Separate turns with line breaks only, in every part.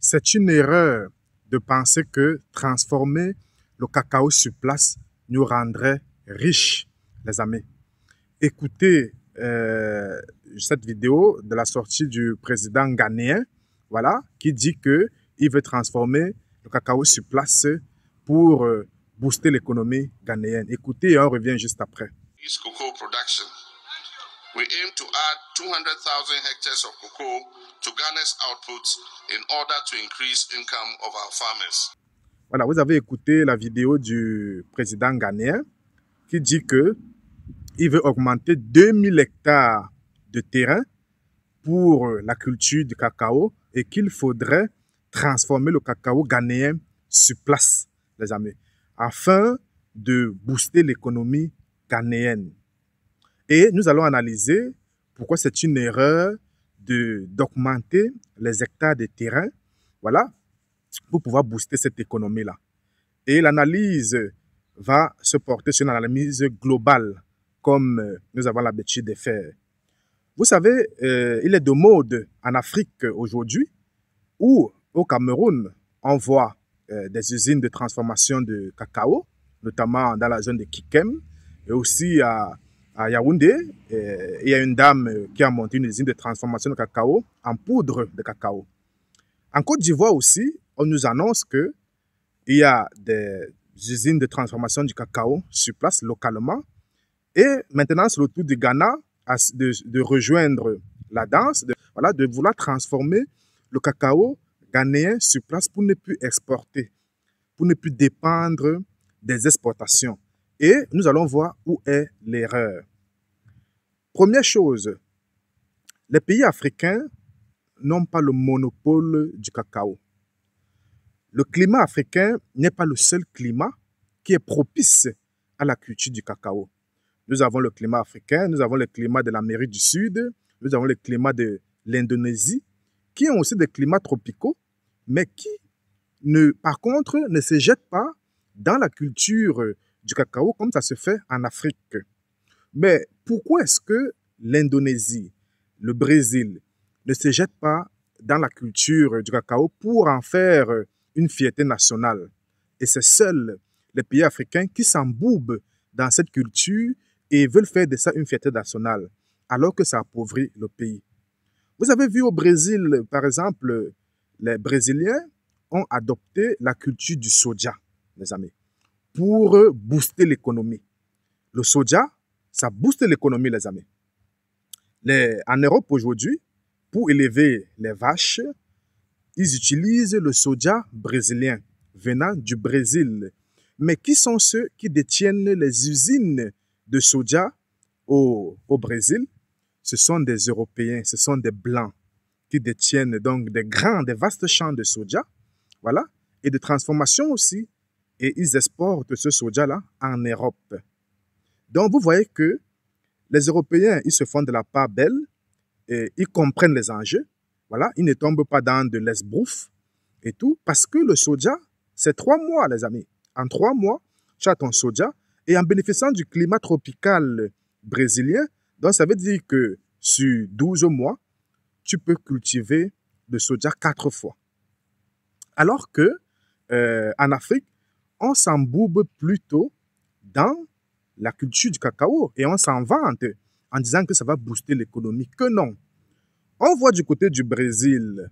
C'est une erreur de penser que transformer le cacao sur place nous rendrait riches, les amis. Écoutez cette vidéo de la sortie du président ghanéen, voilà, qui dit qu'il veut transformer le cacao sur place pour booster l'économie ghanéenne. Écoutez et on revient juste après.
Cocoa production. We aim to add 200,000 hectares of cocoa to Ghana's output in order to increase income of our farmers.
Voilà, vous avez écouté la vidéo du président ghanéen qui dit que il veut augmenter 2000 hectares de terrain pour la culture du cacao et qu'il faudrait transformer le cacao ghanéen sur place, les amis, afin de booster l'économie ghanéenne. Et nous allons analyser pourquoi c'est une erreur d'augmenter les hectares de terrain, voilà, pour pouvoir booster cette économie-là. Et l'analyse va se porter sur une analyse globale, comme nous avons l'habitude de faire. Vous savez, il est de mode en Afrique aujourd'hui, où au Cameroun, on voit des usines de transformation de cacao, notamment dans la zone de Kikem, et aussi à Yaoundé, il y a une dame qui a monté une usine de transformation de cacao en poudre de cacao. En Côte d'Ivoire aussi, on nous annonce qu'il y a des usines de transformation du cacao sur place localement. Et maintenant, c'est le tour du Ghana de rejoindre la danse, de vouloir transformer le cacao ghanéen sur place pour ne plus exporter, pour ne plus dépendre des exportations. Et nous allons voir où est l'erreur. Première chose, les pays africains n'ont pas le monopole du cacao. Le climat africain n'est pas le seul climat qui est propice à la culture du cacao. Nous avons le climat africain, nous avons le climat de l'Amérique du Sud, nous avons le climat de l'Indonésie, qui ont aussi des climats tropicaux, mais qui, par contre, ne se jettent pas dans la culture du cacao comme ça se fait en Afrique. Mais pourquoi est-ce que l'Indonésie, le Brésil, ne se jettent pas dans la culture du cacao pour en faire une fierté nationale? Et c'est seuls les pays africains qui s'emboubent dans cette culture et veulent faire de ça une fierté nationale, alors que ça appauvrit le pays. Vous avez vu au Brésil, par exemple, les Brésiliens ont adopté la culture du soja, mes amis, pour booster l'économie. Le soja, ça booste l'économie, les amis. En Europe aujourd'hui, pour élever les vaches, ils utilisent le soja brésilien venant du Brésil. Mais qui sont ceux qui détiennent les usines de soja au Brésil? Ce sont des Européens, ce sont des Blancs qui détiennent donc des vastes champs de soja, voilà, et de transformation aussi. Et ils exportent ce soja-là en Europe. Donc, vous voyez que les Européens, ils se font de la part belle et ils comprennent les enjeux. Voilà, ils ne tombent pas dans de l'esbrouf et tout, parce que le soja, c'est 3 mois, les amis. En 3 mois, tu as ton soja et en bénéficiant du climat tropical brésilien, donc ça veut dire que sur 12 mois, tu peux cultiver le soja 4 fois. Alors que en Afrique, on s'emboube plutôt dans la culture du cacao et on s'en vante en disant que ça va booster l'économie, que non. On voit du côté du Brésil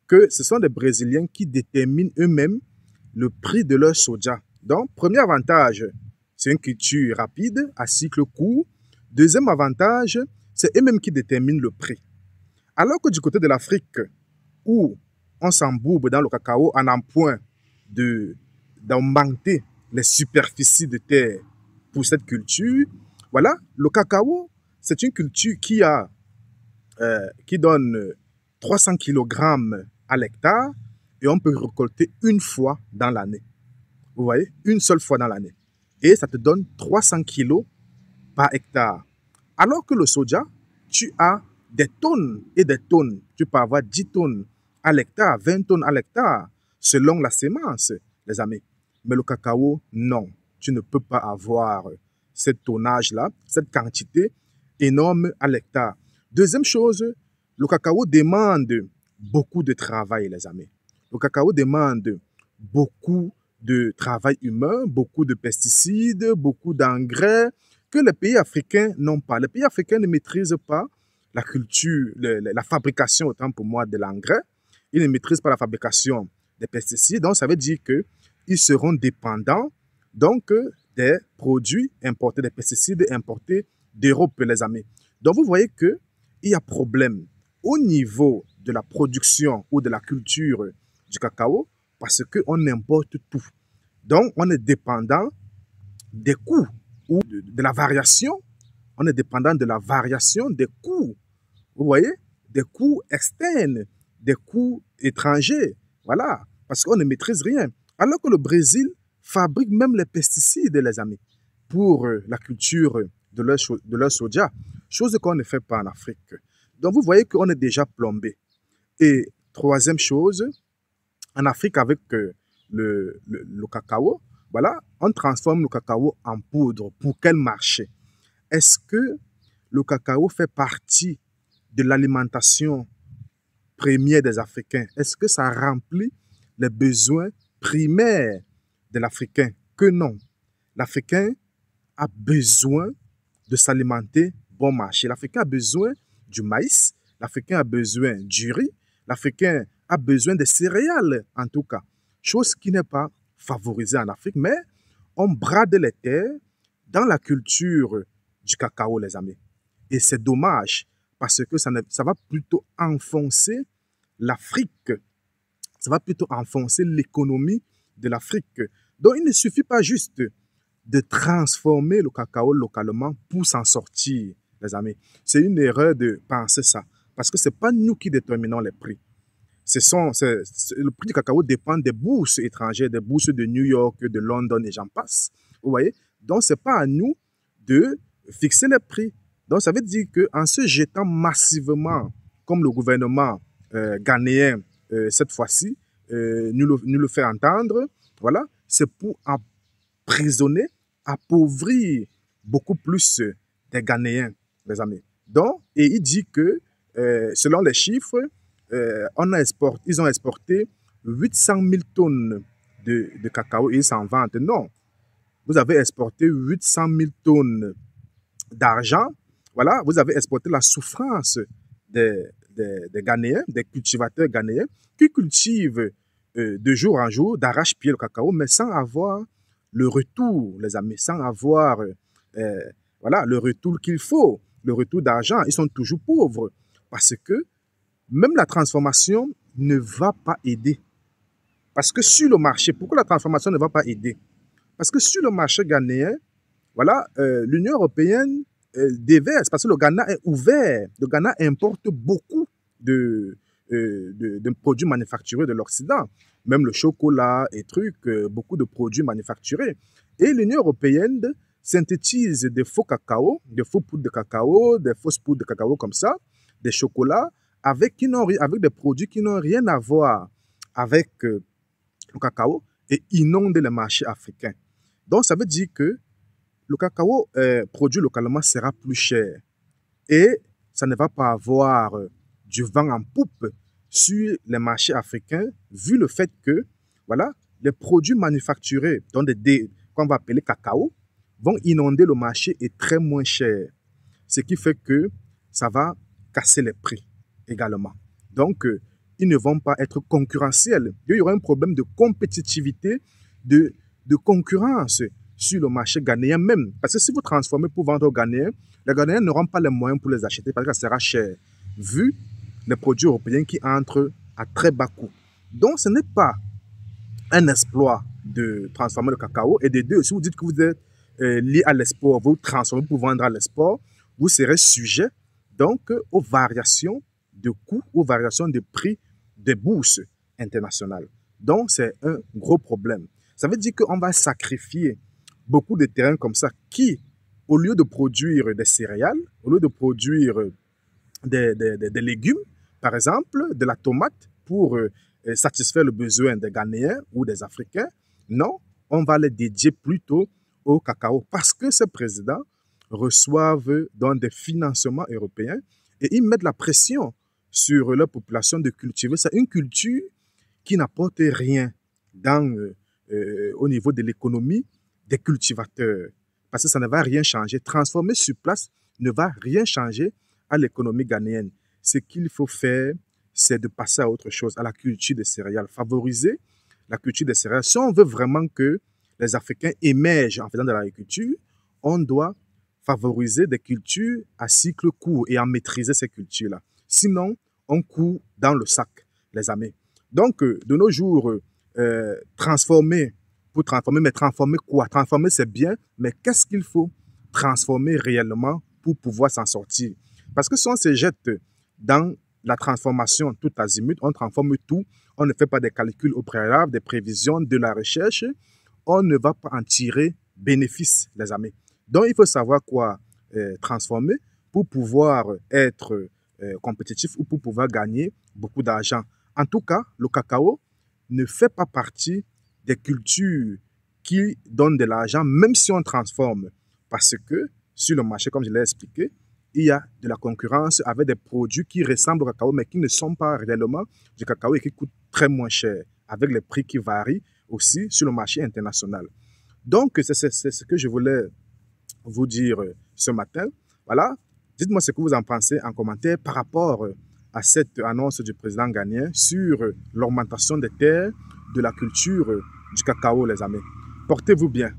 que ce sont les Brésiliens qui déterminent eux-mêmes le prix de leur soja. Donc, premier avantage, c'est une culture rapide, à cycle court. Deuxième avantage, c'est eux-mêmes qui déterminent le prix. Alors que du côté de l'Afrique, où on s'embourbe dans le cacao en un point d'augmenter les superficies de terre pour cette culture, voilà, le cacao, c'est une culture qui donne 300 kg à l'hectare et on peut récolter une fois dans l'année. Vous voyez, une seule fois dans l'année. Et ça te donne 300 kg par hectare. Alors que le soja, tu as des tonnes et des tonnes. Tu peux avoir 10 tonnes à l'hectare, 20 tonnes à l'hectare, selon la sémence, les amis. Mais le cacao, non. Tu ne peux pas avoir ce tonnage-là, cette quantité énorme à l'hectare. Deuxième chose, le cacao demande beaucoup de travail, les amis. Le cacao demande beaucoup de travail humain, beaucoup de pesticides, beaucoup d'engrais que les pays africains n'ont pas. Les pays africains ne maîtrisent pas la culture, la fabrication, autant pour moi, de l'engrais. Ils ne maîtrisent pas la fabrication des pesticides. Donc, ça veut dire qu'ils seront dépendants donc, des produits importés, des pesticides importés d'Europe, les amis. Donc, vous voyez qu'il y a problème au niveau de la production ou de la culture du cacao parce qu'on importe tout. Donc, on est dépendant des coûts ou de la variation. On est dépendant de la variation des coûts. Vous voyez? Des coûts externes, des coûts étrangers. Voilà. Parce qu'on ne maîtrise rien. Alors que le Brésil fabrique même les pesticides, les amis, pour la culture de leur soja. Chose qu'on ne fait pas en Afrique. Donc, vous voyez qu'on est déjà plombé. Et troisième chose, en Afrique, avec le cacao, voilà, on transforme le cacao en poudre. Pour quel marché? Est-ce que le cacao fait partie de l'alimentation première des Africains? Est-ce que ça remplit les besoins primaires de l'Africain? Que non. L'Africain a besoin de s'alimenter bon marché. L'Africain a besoin du maïs, l'Africain a besoin du riz, l'Africain a besoin des céréales, en tout cas. Chose qui n'est pas favorisée en Afrique, mais on brade les terres dans la culture du cacao, les amis. Et c'est dommage, parce que ça va plutôt enfoncer l'Afrique. Ça va plutôt enfoncer l'économie de l'Afrique. Donc, il ne suffit pas juste de transformer le cacao localement pour s'en sortir, les amis. C'est une erreur de penser ça. Parce que ce n'est pas nous qui déterminons les prix. Le prix du cacao dépend des bourses étrangères, des bourses de New York, de London et j'en passe. Vous voyez? Donc, ce n'est pas à nous de fixer les prix. Donc, ça veut dire qu'en se jetant massivement, comme le gouvernement ghanéen, cette fois-ci, nous le fait entendre, voilà, c'est pour emprisonner, appauvrir beaucoup plus des Ghanéens, les amis. Donc, et il dit que, selon les chiffres, ils ont exporté 800 000 tonnes de cacao et ils s'en vantent. Non, vous avez exporté 800 000 tonnes d'argent. Voilà, vous avez exporté la souffrance des Ghanéens, des cultivateurs ghanéens qui cultivent de jour en jour, d'arrache-pied le cacao, mais sans avoir le retour, les amis, sans avoir voilà, le retour qu'il faut, le retour d'argent. Ils sont toujours pauvres parce que même la transformation ne va pas aider. Parce que sur le marché, pourquoi la transformation ne va pas aider? Parce que sur le marché ghanéen, voilà, l'Union européenne déverse, parce que le Ghana est ouvert. Le Ghana importe beaucoup de produits manufacturés de l'Occident, même le chocolat et trucs, beaucoup de produits manufacturés. Et l'Union européenne synthétise des faux cacao, des faux poudres de cacao, des fausses poudres de cacao comme ça, des chocolats, avec des produits qui n'ont rien à voir avec le cacao et inondent les marchés africains. Donc, ça veut dire que le cacao produit localement sera plus cher et ça ne va pas avoir du vent en poupe sur les marchés africains vu le fait que voilà, les produits manufacturés qu'on va appeler cacao vont inonder le marché et très moins cher. Ce qui fait que ça va casser les prix également. Donc, ils ne vont pas être concurrentiels. Il y aura un problème de compétitivité, de concurrence sur le marché ghanéen même. Parce que si vous transformez pour vendre aux Ghanéens, les Ghanéens n'auront pas les moyens pour les acheter parce que ça sera cher, vu les produits européens qui entrent à très bas coût. Donc, ce n'est pas un exploit de transformer le cacao. Et de deux, si vous dites que vous êtes lié à l'export, vous transformez pour vendre à l'export, vous serez sujet donc aux variations de coûts, aux variations de prix des bourses internationales. Donc, c'est un gros problème. Ça veut dire qu'on va sacrifier beaucoup de terrains comme ça qui, au lieu de produire des céréales, au lieu de produire des légumes, par exemple, de la tomate pour satisfaire le besoin des Ghanéens ou des Africains, non, on va les dédier plutôt au cacao parce que ces présidents reçoivent donc des financements européens et ils mettent la pression sur leur population de cultiver. C'est une culture qui n'apporte rien au niveau de l'économie des cultivateurs. Parce que ça ne va rien changer. Transformer sur place ne va rien changer à l'économie ghanéenne. Ce qu'il faut faire, c'est de passer à autre chose, à la culture des céréales. Favoriser la culture des céréales. Si on veut vraiment que les Africains émergent en faisant de l'agriculture, on doit favoriser des cultures à cycle court et à maîtriser ces cultures-là. Sinon, on court dans le sac, les amis. Donc, de nos jours, transformer quoi? Transformer, c'est bien, mais qu'est-ce qu'il faut transformer réellement pour pouvoir s'en sortir? Parce que si on se jette dans la transformation tout azimut, on transforme tout, on ne fait pas des calculs au préalable, des prévisions, de la recherche, on ne va pas en tirer bénéfice, les amis. Donc, il faut savoir quoi transformer pour pouvoir être compétitif ou pour pouvoir gagner beaucoup d'argent. En tout cas, le cacao ne fait pas partie des cultures qui donnent de l'argent, même si on transforme. Parce que sur le marché, comme je l'ai expliqué, il y a de la concurrence avec des produits qui ressemblent au cacao, mais qui ne sont pas réellement du cacao et qui coûtent très moins cher, avec les prix qui varient aussi sur le marché international. Donc, c'est ce que je voulais vous dire ce matin. Voilà. Dites-moi ce que vous en pensez en commentaire par rapport à cette annonce du président ghanéen sur l'augmentation des terres de la culture du cacao, les amis. Portez-vous bien.